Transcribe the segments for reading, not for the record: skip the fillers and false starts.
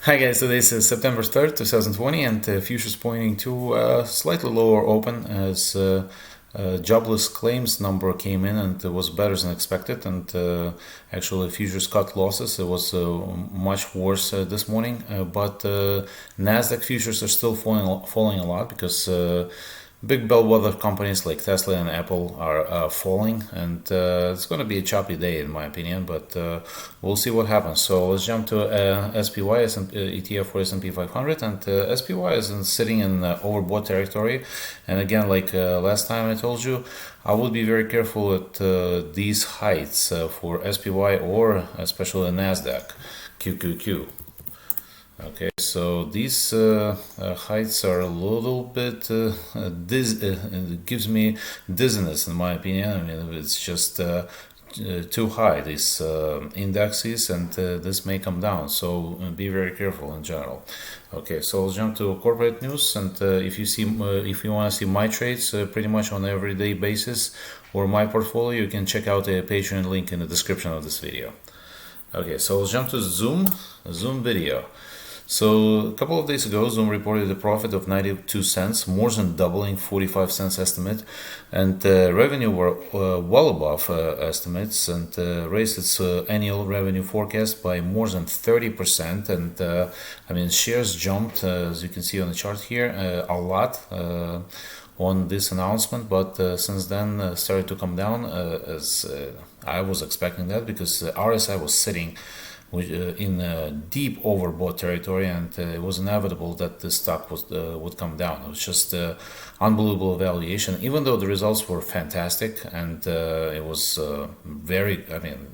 Hi guys, today is September 3rd, 2020, and futures pointing to slightly lower open as jobless claims number came in and it was better than expected, and actually futures cut losses. It was much worse this morning, but Nasdaq futures are still falling a lot because big bellwether companies like Tesla and Apple are falling, and it's going to be a choppy day in my opinion, but we'll see what happens. So let's jump to SPY, ETF for S&P 500, and SPY is sitting in overbought territory. And again, like last time I told you, I would be very careful at these heights for SPY or especially Nasdaq, QQQ. Okay, so these heights are a little bit it gives me dizziness in my opinion. I mean, it's just too high, these indexes, and this may come down, so be very careful in general. Okay, so I'll jump to corporate news, and if you want to see my trades pretty much on an everyday basis or my portfolio, you can check out the Patreon link in the description of this video. Okay, so I'll jump to Zoom video. So a couple of days ago, Zoom reported a profit of 92 cents, more than doubling 45 cents estimate, and revenue were well above estimates, and raised its annual revenue forecast by more than 30%. And I mean, shares jumped, as you can see on the chart here, a lot on this announcement, but since then started to come down, as I was expecting that, because RSI was sitting in deep overbought territory, and it was inevitable that the stock would come down. It was just unbelievable valuation, even though the results were fantastic, and it was I mean,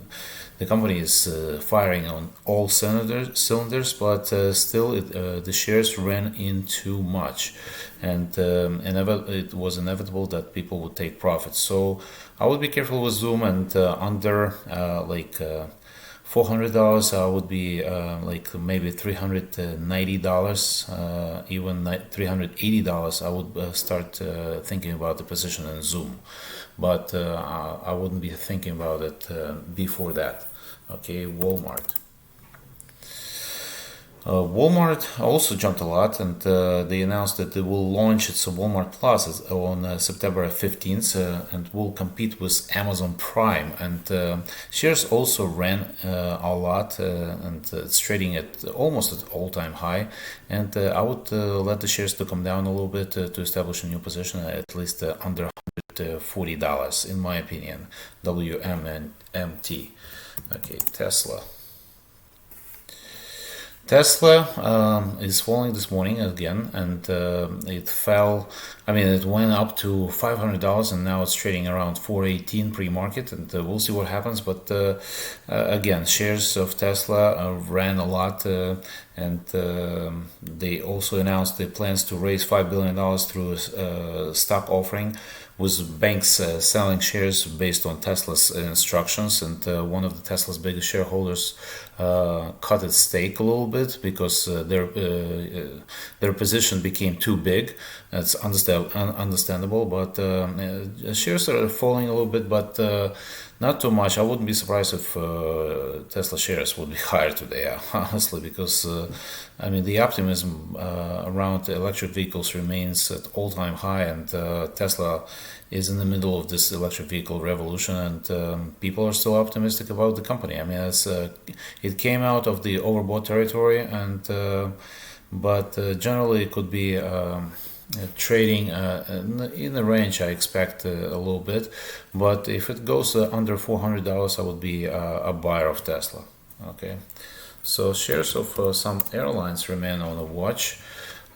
the company is firing on all cylinders, but still the shares ran in too much, and it was inevitable that people would take profits. So I would be careful with Zoom, and under $400, I would be like maybe $390, even $380. I would start thinking about the position in Zoom, but I wouldn't be thinking about it before that. Okay, Walmart. Walmart also jumped a lot, and they announced that they will launch its Walmart Plus on September 15th and will compete with Amazon Prime. And shares also ran a lot, and it's trading at almost at all-time high. And I would let the shares to come down a little bit to establish a new position at least under $140 in my opinion. WMNT. Okay, Tesla. Tesla is falling this morning again, and it fell. I mean, it went up to $500, and now it's trading around $418 pre-market, and we'll see what happens. But again, shares of Tesla ran a lot, and they also announced their plans to raise $5 billion through a stock offering, with banks selling shares based on Tesla's instructions. And one of the Tesla's biggest shareholders cut its stake a little bit because their position became too big. That's understandable, but shares are falling a little bit, but not too much. I wouldn't be surprised if Tesla shares would be higher today, honestly, because I mean, the optimism around electric vehicles remains at all-time high, and Tesla is in the middle of this electric vehicle revolution, and people are still optimistic about the company. I mean, it came out of the overbought territory, and but generally it could be trading in the range I expect a little bit, but if it goes under $400, I would be a buyer of Tesla. Okay, so shares of some airlines remain on a watch,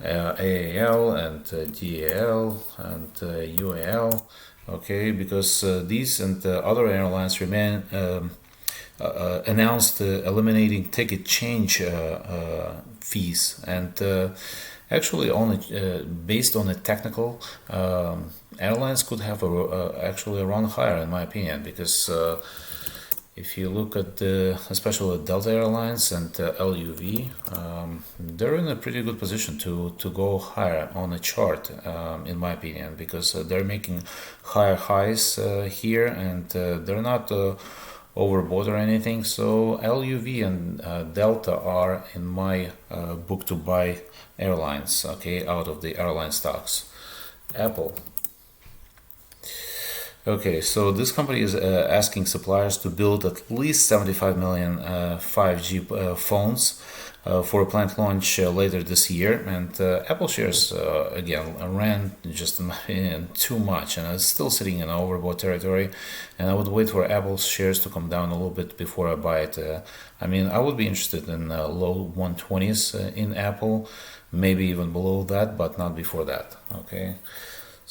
AAL and DAL and UAL. Okay, because these and other airlines remain announced eliminating ticket change fees, and actually, based on a technical, airlines could have actually a run higher, in my opinion, because if you look at especially Delta Airlines and LUV, they're in a pretty good position to go higher on a chart, in my opinion, because they're making higher highs here, and they're not overbought or anything. So LUV and Delta are in my book to buy airlines, okay, out of the airline stocks. Apple. Okay, so this company is asking suppliers to build at least 75 million 5G phones for a planned launch later this year. And Apple shares, again, ran just, in my opinion, too much, and it's still sitting in overbought territory. And I would wait for Apple's shares to come down a little bit before I buy it. I mean, I would be interested in low 120s in Apple, maybe even below that, but not before that, okay?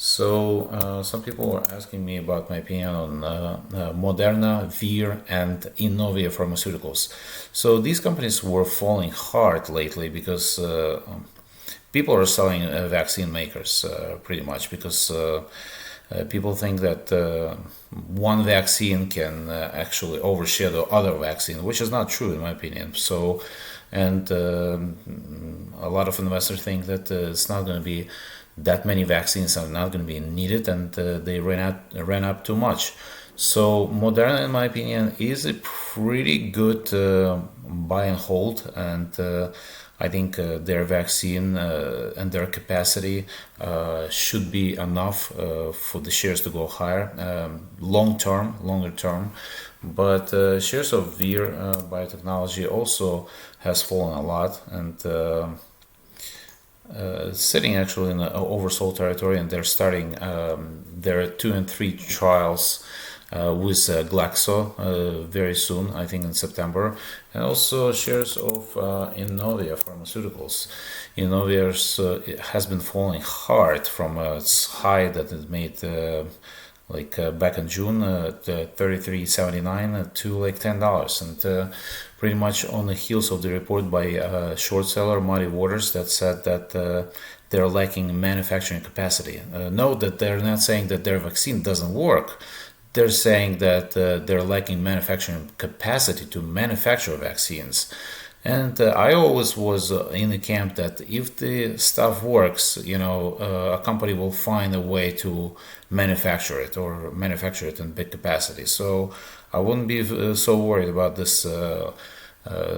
So some people are asking me about my opinion on Moderna, Veer, and Innovia Pharmaceuticals. So these companies were falling hard lately because people are selling vaccine makers pretty much because people think that one vaccine can actually overshadow other vaccine, which is not true in my opinion. So, and a lot of investors think that it's not going to be that many vaccines are not going to be needed, and they ran up too much. So Moderna, in my opinion, is a pretty good buy and hold, and I think their vaccine and their capacity should be enough for the shares to go higher longer term. But shares of Veer Biotechnology also has fallen a lot, and sitting actually in the oversold territory, and they're starting their 2 and 3 trials with Glaxo very soon, I think in September, and also shares of Innovia Pharmaceuticals. Innovia has been falling hard from its high that it made back in June at $33.79 to like $10, and pretty much on the heels of the report by short seller Muddy Waters that said that they're lacking manufacturing capacity. Note that they're not saying that their vaccine doesn't work. They're saying that they're lacking manufacturing capacity to manufacture vaccines. And I always was in the camp that if the stuff works, a company will find a way to manufacture it or manufacture it in big capacity. So I wouldn't be so worried about this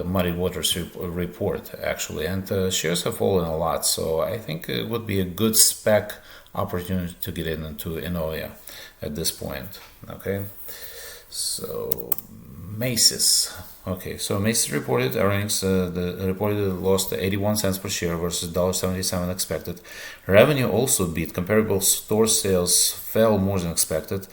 Muddy Waters report, actually. And shares have fallen a lot, so I think it would be a good spec opportunity to get into Innovia at this point. Okay, so Macy's. Okay, so Macy's reported earnings. Reported lost 81 cents per share versus $1.77 expected. Revenue also beat. Comparable store sales fell more than expected,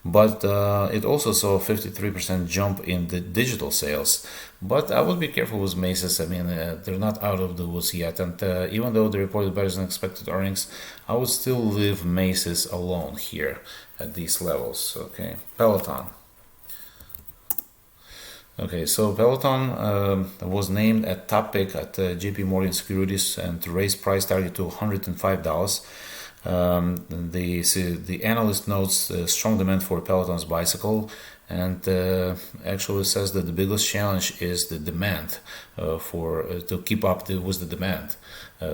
but it also saw a 53% jump in the digital sales. But I would be careful with Macy's. I mean, they're not out of the woods yet, and even though they reported better than expected earnings, I would still leave Macy's alone here at these levels. Okay, Peloton. Okay, so Peloton was named a top pick at JP Morgan Securities and raised price target to $105. The analyst notes strong demand for Peloton's bicycle, and actually says that the biggest challenge is the demand to keep up with the demand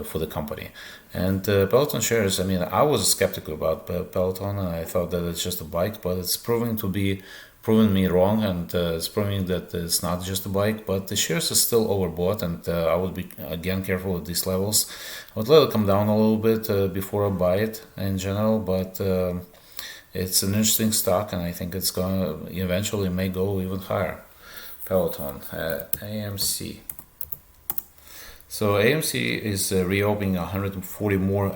for the company. And Peloton shares, I mean, I was skeptical about Peloton, and I thought that it's just a bike, but it's proven me wrong, and it's proving that it's not just a bike, but the shares are still overbought, and I would be again careful at these levels. I would let it come down a little bit before I buy it in general, but it's an interesting stock, and I think it's going to eventually may go even higher. Peloton, AMC. So AMC is reopening 140 more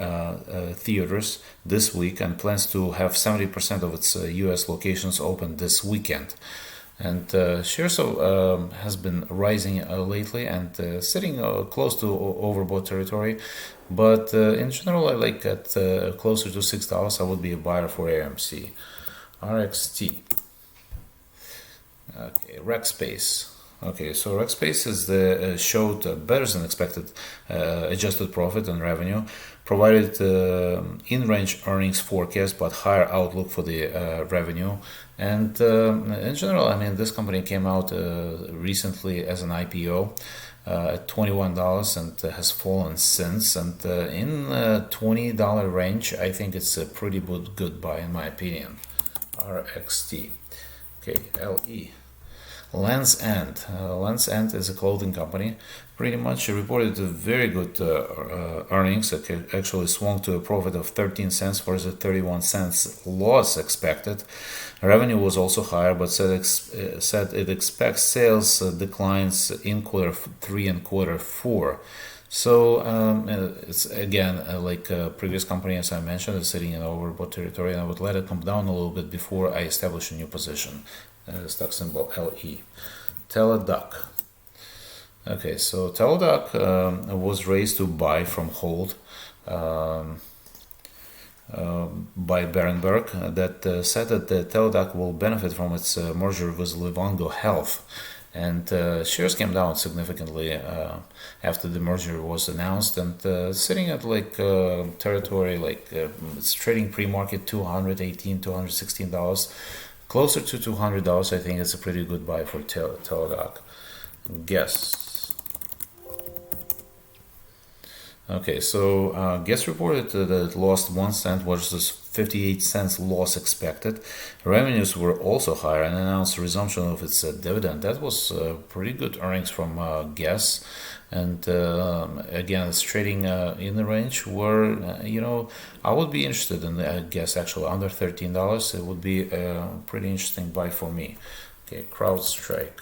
theaters this week and plans to have 70% of its US locations open this weekend. And shares has been rising lately and sitting close to overbought territory. But in general, I like at closer to $6, I would be a buyer for AMC. RXT. Okay, Rackspace. Okay, so Rackspace is showed better than expected adjusted profit and revenue, provided in-range earnings forecast but higher outlook for the revenue. And in general, I mean, this company came out recently as an IPO at $21 and has fallen since. And in $20 range, I think it's a pretty good buy in my opinion. RXT. Okay, LE. Lands' End. Lands' End is a clothing company. Pretty much reported very good earnings. It actually swung to a profit of 13 cents versus 31 cents loss expected. Revenue was also higher, but said it expects sales declines in quarter 3 and quarter 4. So it's again like previous company, as I mentioned, is sitting in overbought territory, and I would let it come down a little bit before I establish a new position. Stock symbol LE. Teladoc. Okay, so Teladoc was raised to buy from hold by Berenberg that said that Teladoc will benefit from its merger with Livongo Health. And shares came down significantly after the merger was announced, and sitting at like territory, like it's trading pre-market $218, $216, closer to $200. I think it's a pretty good buy for Teladoc. Guess. Okay, so Guess reported that it lost 1 cent versus 58 cents loss expected. Revenues were also higher and announced resumption of its dividend. That was pretty good earnings from Guess. And again, it's trading in the range where, I would be interested in Guess actually under $13. It would be a pretty interesting buy for me. Okay, CrowdStrike.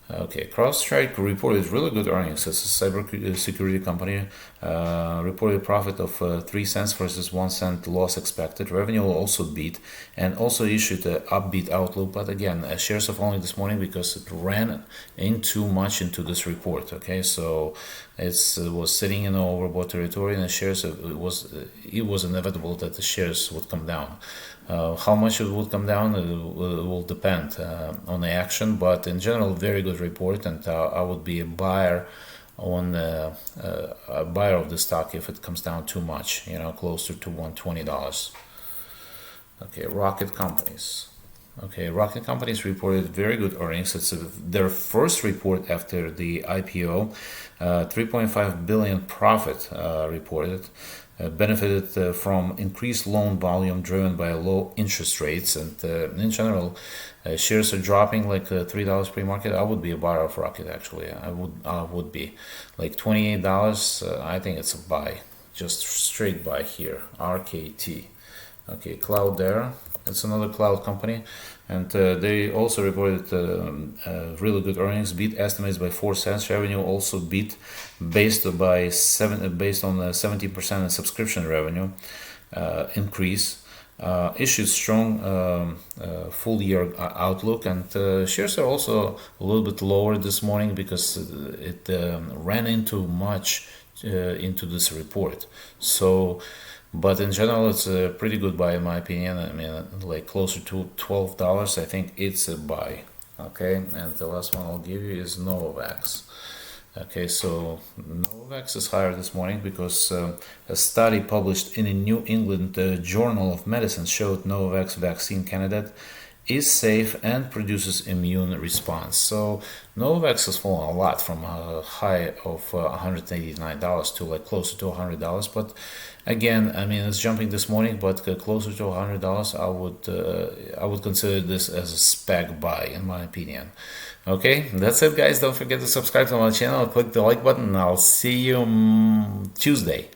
Okay, CrowdStrike reported really good earnings. It's a cybersecurity company. Reported profit of 3 cents versus 1 cent loss expected. Revenue also beat, and also issued an upbeat outlook. But again, shares of only this morning because it ran in too much into this report. Okay, so it was sitting in overbought territory, and the shares it was inevitable that the shares would come down. How much it would come down will depend on the action, but in general, very good report, and I would be a buyer on a buyer of the stock if it comes down too much, closer to $120. Okay, Rocket Companies. Okay, Rocket Companies reported very good earnings. It's their first report after the IPO. 3.5 billion profit reported. Benefited from increased loan volume driven by low interest rates, and in general, shares are dropping like $3 pre-market. I would be a buyer of Rocket actually. I would be like $28. I think it's a buy, just straight buy here. RKT. Okay, Cloudera. It's another cloud company, and they also reported really good earnings, beat estimates by 4 cents. Revenue also beat based on 70% in subscription revenue increase. Issued strong full year outlook, and shares are also a little bit lower this morning because it ran into much into this report. So. But in general, it's a pretty good buy in my opinion. I mean, like closer to $12, I think it's a buy. Okay, and the last one I'll give you is Novax. Okay, so Novax is higher this morning because a study published in a New England Journal of Medicine showed Novax vaccine candidate is safe and produces immune response. So Novax has fallen a lot from a high of $189 to like closer to $100. But again, I mean, it's jumping this morning, but closer to $100, I would consider this as a spec buy in my opinion. Okay, that's it, guys. Don't forget to subscribe to my channel, click the like button, and I'll see you Tuesday.